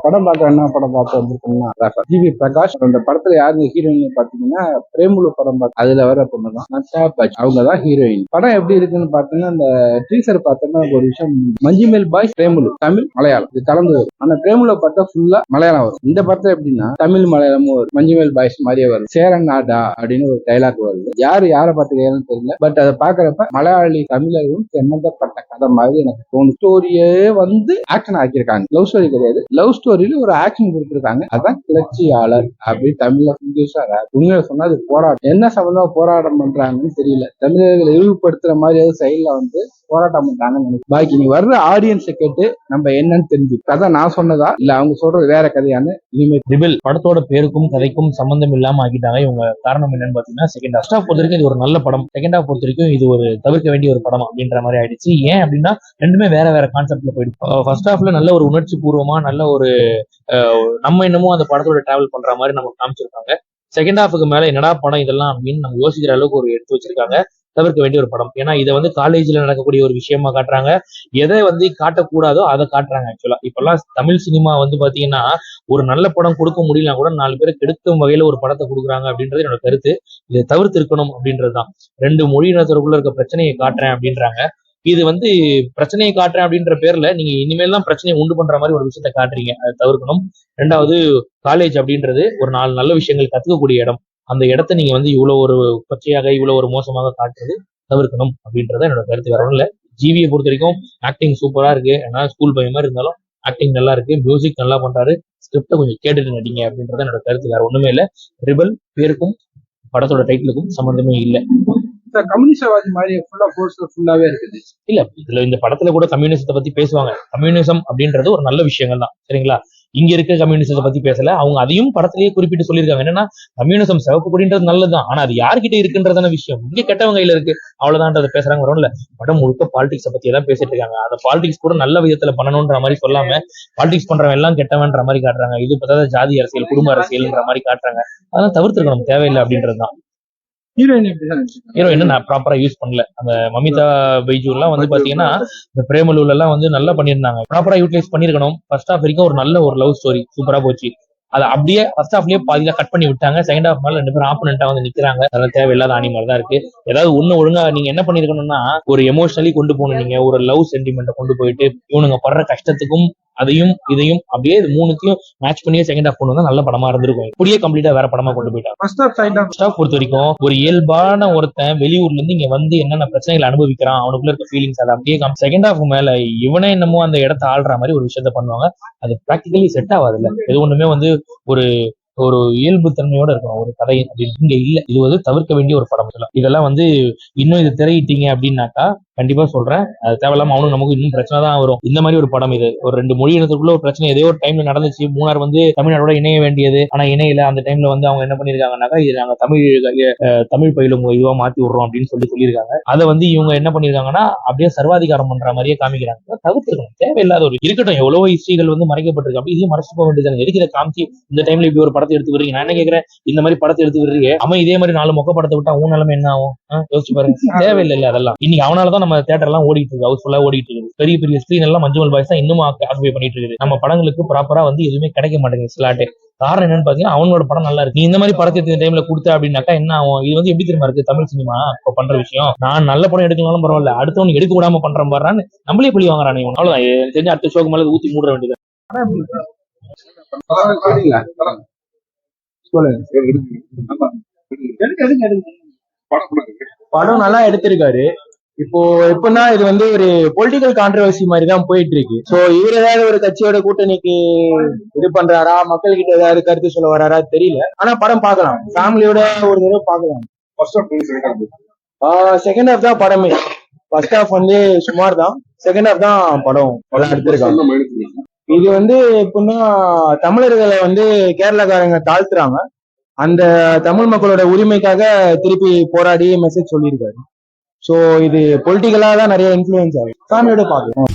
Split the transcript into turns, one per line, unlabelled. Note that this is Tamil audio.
படம் பார்க்க என்ன படம் பார்த்து வந்திருக்கோம்னா ஜிவி பிரகாஷ். அந்த படத்துல யாருங்க ஹீரோயின் பாத்தீங்கன்னா பிரேமுலு படம் பார்த்து அதுல வர பொண்ணுதான் நட்டா பச், அவங்கதான் ஹீரோயின். படம் எப்படி இருக்குன்னு பாத்தீங்கன்னா அந்த டீசர் பார்த்தோம்னா ஒரு விஷயம், மஞ்சுமேல் பாய்ஸ் பிரேமுலு தமிழ் மலையாளம் இது கலந்து வரும். ஆனா பிரேமுல பார்த்தா ஃபுல்லா மலையாளம் வரும். இந்த படத்தை எப்படின்னா தமிழ் மலையாளமும் வரும், மஞ்சுமேல் பாய்ஸ் மாதிரியே வரும். சேரன் நாடா அப்படின்னு ஒரு டைலாக் வருது. யாரை பார்த்து கேட்கணும்னு தெரியல, பட் அதை பாக்குறப்ப மலையாளி தமிழர்களும் சம்பந்தப்பட்ட கதை மாதிரி எனக்கு தோணும். ஸ்டோரியே வந்து ஆக்ஷன் ஆக்கியிருக்காங்க, லவ் ஸ்டோரி கிடையாது. லவ் ஸ்டோரியில ஒரு ஆக்ஷன் கொடுத்துருக்காங்க, அதான் கிளர்ச்சியாளர் அப்படி தமிழ்ல இங்கிலீஷா. உண்மையில சொன்னா அது போராட்டம், என்ன சம்பந்தமா போராட்டம் பண்றாங்கன்னு தெரியல. தமிழர்களை இழிவுபடுத்துற மாதிரி சைட்ல வந்து போராட்டம் பண்றாங்கன்னு பாக்கி நீ வர்ற ஆடியன்ஸை கேட்டு நம்ம என்னன்னு தெரிஞ்சு கதை நான் சொன்னதா இல்ல அவங்க சொல்றது வேற கதையான்னு இனிமேல்.
ரிபல் படத்தோட பேருக்கும் கதைக்கும் சம்பந்தம் இல்லாம ஆகிட்டாங்க இவங்க. காரணம் என்னன்னு பாத்தீங்கன்னா செகண்ட் ஹாஃப் பொறுத்த வரைக்கும் இது ஒரு நல்ல படம், செகண்ட் ஹாஃப் பொறுத்த வரைக்கும் இது ஒரு தவிர்க்க வேண்டிய ஒரு படம் அப்படின்ற மாதிரி ஆயிடுச்சு. ஏன் அப்படின்னா ரெண்டுமே வேற வேற கான்செப்ட்ல போயிடுச்சு. ஃபர்ஸ்ட் ஹாஃப்ல நல்ல ஒரு உணர்ச்சி பூர்வமா நல்ல ஒரு நம்ம என்னமோ அந்த படத்தோட டிராவல் பண்ற மாதிரி நம்ம காமிச்சிருக்காங்க. செகண்ட் ஹாஃபுக்கு மேல என்னடா படம் இதெல்லாம் அப்படின்னு நம்ம யோசிக்கிற அளவுக்கு ஒரு எடுத்து வச்சிருக்காங்க. தவிர்க்க வேண்டிய ஒரு படம். ஏன்னா இதை வந்து காலேஜ்ல நடக்கக்கூடிய ஒரு விஷயமா காட்டுறாங்க, எதை வந்து காட்டக்கூடாதோ அதை காட்டுறாங்க. ஆக்சுவலா இப்பெல்லாம் தமிழ் சினிமா வந்து பாத்தீங்கன்னா ஒரு நல்ல படம் கொடுக்க முடியலாம் கூட 4 பேரை கெடுக்கும் வகையில ஒரு படத்தை கொடுக்குறாங்க அப்படின்றது என்னோட கருத்து. இதை தவிர்த்து இருக்கணும் அப்படின்றதுதான். 2 மொழியினத்தருக்குள்ள இருக்க பிரச்சனையை காட்டுறேன் அப்படின்றாங்க. இது வந்து பிரச்சனையை காட்டுறேன் அப்படின்ற பேர்ல நீங்க இனிமேல் தான் பிரச்சனையை உண்டு பண்ற மாதிரி ஒரு விஷயத்த காட்டுறீங்க, அதை தவிர்க்கணும். 2வது, காலேஜ் அப்படின்றது ஒரு 4 நல்ல விஷயங்கள் கத்துக்கக்கூடிய இடம். அந்த இடத்த நீங்க வந்து இவ்வளவு ஒரு கொச்சையாக இவ்வளவு ஒரு மோசமாக காட்டுறது தவிர்க்கணும் அப்படின்றத என்னோட கருத்து. வேற ஒன்றும் இல்ல. ஜிவியை பொறுத்த வரைக்கும் ஆக்டிங் சூப்பரா இருக்கு. ஏன்னா ஸ்கூல் பையன் மாதிரி இருந்தாலும் ஆக்டிங் நல்லா இருக்கு, மியூசிக் நல்லா பண்றாரு, ஸ்கிரிப்டை கொஞ்சம் கேட்டுட்டு நடிங்க அப்படின்றத என்னோட கருத்து. வேற ஒண்ணுமே இல்ல. ரிபல் பேருக்கும் படத்தோட டைட்டிலுக்கும் சம்பந்தமே இல்லை.
கம்யூனிஸ்டவாதி மாதிரி ஃபுல்லாவே இருக்குது.
இல்ல இதுல இந்த படத்துல கூட கம்யூனிசத்தை பத்தி பேசுவாங்க. கம்யூனிசம் அப்படின்றது ஒரு நல்ல விஷயங்கள் தான், சரிங்களா? இங்க இருக்க கம்யூனிசத்தை பத்தி பேசல, அவங்க அதையும் படத்திலேயே குறிப்பிட்டு சொல்லியிருக்காங்க. என்னன்னா கம்யூனிசம் சிவப்பு கொடின்றது நல்லதுதான், ஆனா அது யார்கிட்ட இருக்குன்றதான விஷயம். இங்க கெட்டவங்க கையில இருக்கு, அவ்வளவுதான் பேசுறாங்க. வரும்ல, படம் முழுக்க பாலிடிக்ஸை பத்தி தான் பேசிட்டு இருக்காங்க. அந்த பாலிடிக்ஸ் கூட நல்ல விதத்துல பண்ணணும்ன்ற மாதிரி சொல்லாம பாலிடிக்ஸ் பண்றவங்க எல்லாம் கெட்டவன்ற மாதிரி காட்டுறாங்க. இது பார்த்தா ஜாதி அரசியல் குடும்ப அரசியல்ன்ற மாதிரி காட்டுறாங்க. அதெல்லாம் தவிர்த்துருக்கணும், தேவையில்லை அப்படின்றதுதான். ஹீரோயின் நான் ப்ராப்பரா யூஸ் பண்ணல. அந்த மமிதா பைஜூ எல்லாம் வந்து பாத்தீங்கன்னா இந்த பிரேமலூர்ல எல்லாம் வந்து நல்லா பண்ணியிருந்தாங்க, ப்ராப்பரா யூட்டிலைஸ் பண்ணிருக்கணும். ஃபர்ஸ்ட் ஹாஃப் வரைக்கும் ஒரு நல்ல ஒரு லவ் ஸ்டோரி சூப்பரா போச்சு. அதை அப்படியே ஃபர்ஸ்ட் ஹாஃப்லயே பாதியில கட் பண்ணி விட்டாங்க. செகண்ட் ஹாஃப் மேல 2 பேரும் ஆப்போனண்டா வந்து நிக்கிறாங்க. அதெல்லாம் தேவையில்லாத அனிமல் தான் இருக்கு. ஏதாவது ஒண்ணு ஒழுங்கா நீங்க என்ன பண்ணிருக்கணும்னா ஒரு எமோஷனலி கொண்டு போகணும். நீங்க ஒரு லவ் சென்டிமெண்ட்டை கொண்டு போயிட்டு இவனுங்க படுற கஷ்டத்துக்கும் அதையும் இதையும் அப்படியே 3த்தையும் மேட்ச் பண்ணியே செகண்ட் ஹாஃப் கொண்டு வந்தா நல்ல படமா இருந்திருக்கும். இப்படியே கம்ப்ளீட்டா வேற படமா கொண்டு போயிட்டாங்க. ஃபர்ஸ்ட் ஹாஃப் பொறுத்த வரைக்கும் ஒரு இயல்பான ஒருத்தன் வெளியூர்ல இருந்து இங்க வந்து என்னென்ன பிரச்சனைகளை அனுபவிக்கிறான், அவனுக்குள்ள இருக்க ஃபீலிங்ஸ் அதை அப்படியே செகண்ட் ஹாஃப் மேல இவனே என்னமோ அந்த இடத்த ஆள்ற மாதிரி ஒரு விஷயத்த பண்ணுவாங்க. அது பிராக்டிகலி செட் ஆகாது. இல்ல எது ஒண்ணுமே வந்து ஒரு ஒரு இயல்பு தன்மையோட இருக்கணும் ஒரு கதை அப்படின்னு இங்க இல்ல. இது வந்து தவிர்க்க வேண்டிய ஒரு படம். இதெல்லாம் வந்து இன்னும் இது திரையிட்டீங்க அப்படின்னாக்கா கண்டிப்பா சொல்றேன், அது தேவையில்லாம அவனுக்கு நமக்கு இன்னும் பிரச்சனை தான் வரும். இந்த மாதிரி ஒரு படம் இது ஒரு 2 மொழி இனத்துக்குள்ள ஒரு பிரச்சனை ஏதோ ஒரு டைம்ல நடந்துச்சு. மூணார் வந்து தமிழ்நாடோட இணைய வேண்டியது, ஆனா இணையில. அந்த டைம்ல வந்து அவங்க என்ன பண்ணிருக்காங்கன்னாக்கா இது நாங்க தமிழ் பயிலும் இதுவா மாத்தி விடுறோம் அப்படின்னு சொல்லியிருக்காங்க. அதை வந்து இவங்க என்ன பண்ணிருக்காங்கன்னா அப்படியே சர்வாதிகாரம் பண்ற மாதிரியே காமிக்கிறாங்க. தவிர்த்துக்கணும், தேவையில்லாத ஒரு இருக்கட்டும். எவ்வளவு ஹிஸ்டரிகள் வந்து மறைக்கப்பட்டிருக்கு, அப்படி இதையும் மறைச்சு போக வேண்டியது. எதுக்கு இதை காமிச்சு இந்த டைம்ல இப்படி ஒரு படத்தை எடுத்து வரீங்க? நான் என்ன கேட்கிறேன், இந்த மாதிரி படத்தை எடுத்து வர்றீங்க, அவன் இதே மாதிரி 4 மொக்க படத்தை விட்டா உன் நிலைமை என்ன ஆகும்? யோசிச்சு பாருங்க. தேவையில்லை அதெல்லாம். இன்னைக்கு அவனாலதான் நம்ம தியேட்டர் எல்லாம் ஓடிட்டு இருக்கு, ஹவுஸ்ஃபுல்லா ஓடிட்டு இருக்கு. பெரிய பெரிய ஸ்கிரீன் எல்லாம் மஞ்சுமல் பாய்ஸ் தான் இன்னும் ஆக்குபை பண்ணிட்டு இருக்குது. நம்ம படங்களுக்கு ப்ராப்பரா வந்து எதுவுமே கிடைக்க மாட்டேங்குது ஸ்லாட்டு. காரணம் என்னன்னு பாத்தீங்கன்னா அவனோட படம் நல்லா இருக்கு. நீ இந்த மாதிரி படத்தை இந்த டைம்ல கொடுத்த அப்படின்னாக்கா என்ன ஆகும்? இது வந்து எப்படி தெரியுமா இருக்கு தமிழ் சினிமா இப்ப பண்ற விஷயம். நான் நல்ல படம் எடுக்கலாலும் பரவாயில்ல, அடுத்தவனுக்கு எடுக்க விடாம பண்றேன் பாடுறான்னு நம்மளே பழி வாங்குறானே. அவ்வளவுதான் தெரிஞ்சு அடுத்த ஷோக்கு மேல ஊத்தி மூட வேண்டியது.
படம் நல்லா எடுத்திருக்காரு. இப்போ எப்படின்னா இது வந்து ஒரு பொலிட்டிக்கல் கான்ட்ரவர்சி மாதிரி தான் போயிட்டு இருக்கு. சோ இவர் ஏதாவது ஒரு கட்சியோட கூட்டணிக்கு இது பண்றாரா, மக்கள் கிட்ட ஏதாவது கருத்து சொல்ல வராரா தெரியல. ஆனா படம் பார்க்கலாம், ஃபேமிலியோட ஒரு தடவை பார்க்கலாம். செகண்ட் ஹாஃப் தான் படமே. ஃபர்ஸ்ட் ஹாஃப் வந்து சுமார் தான், செகண்ட் ஹாஃப் தான் படம் நல்லா எடுத்திருக்காங்க. இது வந்து எப்படின்னா தமிழர்களை வந்து கேரளாக்காரங்க தாழ்த்துறாங்க, அந்த தமிழ் மக்களோட உரிமைக்காக திருப்பி போராடி மெசேஜ் சொல்லியிருக்காரு. சோ இது பொலிட்டிக்கலா தான் நிறைய இன்ஃபுளுன்ஸ் ஆகும். ஃபேமிலியோட பார்க்கலாம்.